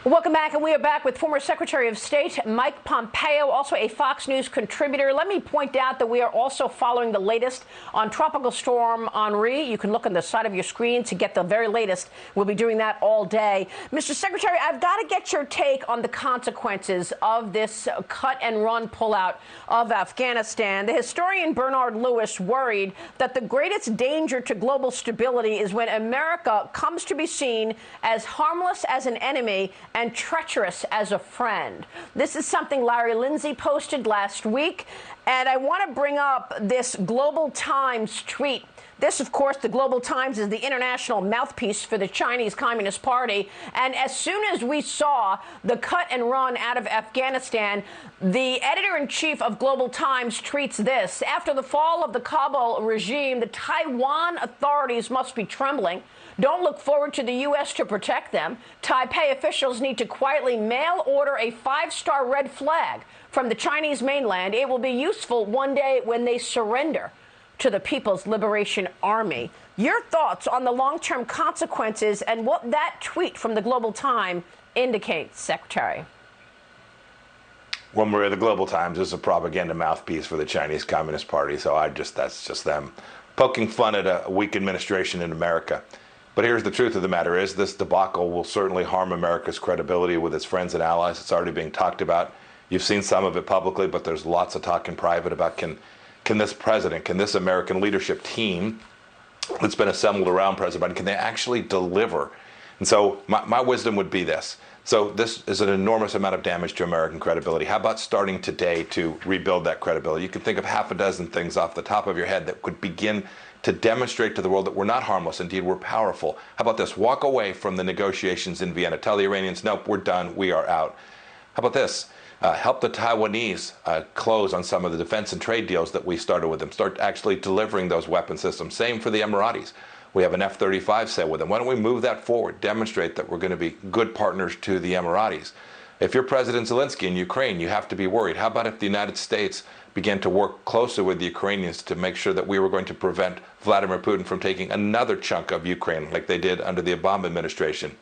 Welcome back, and we are back with former Secretary of State Mike Pompeo, also a Fox News contributor. Let me point out that we are also following the latest on Tropical Storm Henri. You can look on the side of your screen to get the very latest. We'll be doing that all day. Mr. Secretary, I've got to get your take on the consequences of this cut-and-run pullout of Afghanistan. The historian Bernard Lewis worried that the greatest danger to global stability is when America comes to be seen as harmless as an enemy and treacherous as a friend. This is something Larry Lindsay posted last week, and I want to bring up this Global Times tweet. This, of course, the Global Times is the international mouthpiece for the Chinese Communist Party. And as soon as we saw the cut and run out of Afghanistan, the editor-in-chief of Global Times tweets this: after the fall of the Kabul regime, the Taiwan authorities must be trembling. Don't look forward to the U.S. to protect them. Taipei officials need to quietly mail order a 5-star red flag from the Chinese mainland. It will be useful one day when they surrender to the People's Liberation Army. Your thoughts on the long-term consequences and what that tweet from the Global Times indicates, Secretary? Well, Maria, the Global Times is a propaganda mouthpiece for the Chinese Communist Party, so that's just them poking fun at a weak administration in America. But here's the truth of the matter is this debacle will certainly harm America's credibility with its friends and allies. It's already being talked about. You've seen some of it publicly, but there's lots of talk in private about can this president, can this American leadership team that's been assembled around President Biden, can they actually deliver? And so my wisdom would be this. So this is an enormous amount of damage to American credibility. How about starting today to rebuild that credibility? You can think of half a dozen things off the top of your head that could begin to demonstrate to the world that we're not harmless. Indeed, we're powerful. How about this? Walk away from the negotiations in Vienna. Tell the Iranians, nope, we're done. We are out. How about this? Help the Taiwanese close on some of the defense and trade deals that we started with them. Start actually delivering those weapon systems. Same for the Emiratis. We have an F-35 sale with them. Why don't we move that forward? Demonstrate that we're going to be good partners to the Emiratis. If you're President Zelensky in Ukraine, you have to be worried. How about if the United States began to work closer with the Ukrainians to make sure that we were going to prevent Vladimir Putin from taking another chunk of Ukraine like they did under the Obama administration?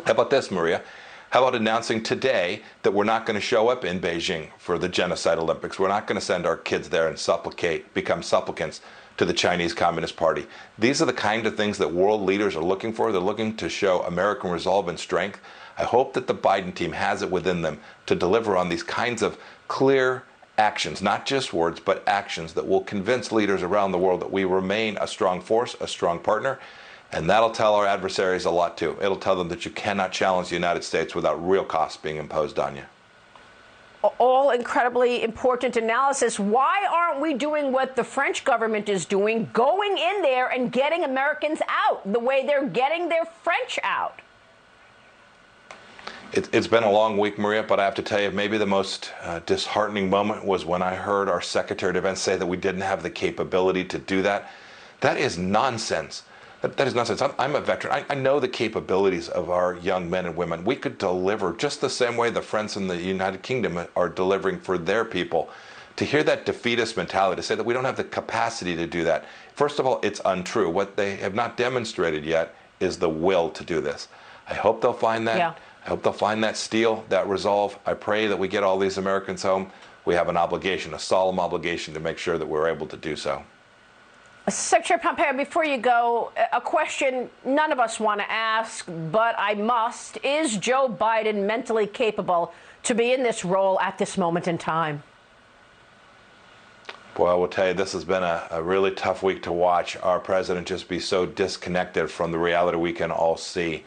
How about this, Maria? How about announcing today that we're not going to show up in Beijing for the Genocide Olympics? We're not going to send our kids there and become supplicants to the Chinese Communist Party. These are the kind of things that world leaders are looking for. They're looking to show American resolve and strength. I hope that the Biden team has it within them to deliver on these kinds of clear actions, not just words, but actions that will convince leaders around the world that we remain a strong force, a strong partner. And that'll tell our adversaries a lot, too. It'll tell them that you cannot challenge the United States without real costs being imposed on you. All incredibly important analysis. Why aren't we doing what the French government is doing, going in there and getting Americans out the way they're getting their French out? It's been a long week, Maria, but I have to tell you, maybe the most disheartening moment was when I heard our Secretary of Defense say that we didn't have the capability to do that. That is nonsense. That is nonsense. I'm a veteran. I know the capabilities of our young men and women. We could deliver just the same way the friends in the United Kingdom are delivering for their people. To hear that defeatist mentality, to say that we don't have the capacity to do that, first of all, it's untrue. What they have not demonstrated yet is the will to do this. I hope they'll find that. Yeah. I hope they'll find that steel, that resolve. I pray that we get all these Americans home. We have an obligation, a solemn obligation, to make sure that we're able to do so. Secretary Pompeo, before you go, a question none of us want to ask, but I must. Is Joe Biden mentally capable to be in this role at this moment in time? Boy, I will tell you, this has been a really tough week to watch our president just be so disconnected from the reality we can all see.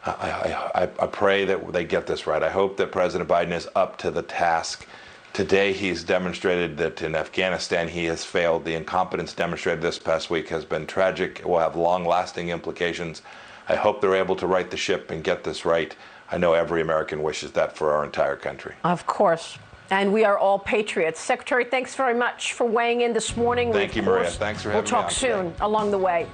I pray that they get this right. I hope that President Biden is up to the task. Today, he's demonstrated that in Afghanistan he has failed. The incompetence demonstrated this past week has been tragic. It will have long-lasting implications. I hope they're able to right the ship and get this right. I know every American wishes that for our entire country. Of course. And we are all patriots. Secretary, thanks very much for weighing in this morning. Thank you, Maria. Thanks for having me on. We'll talk soon along the way.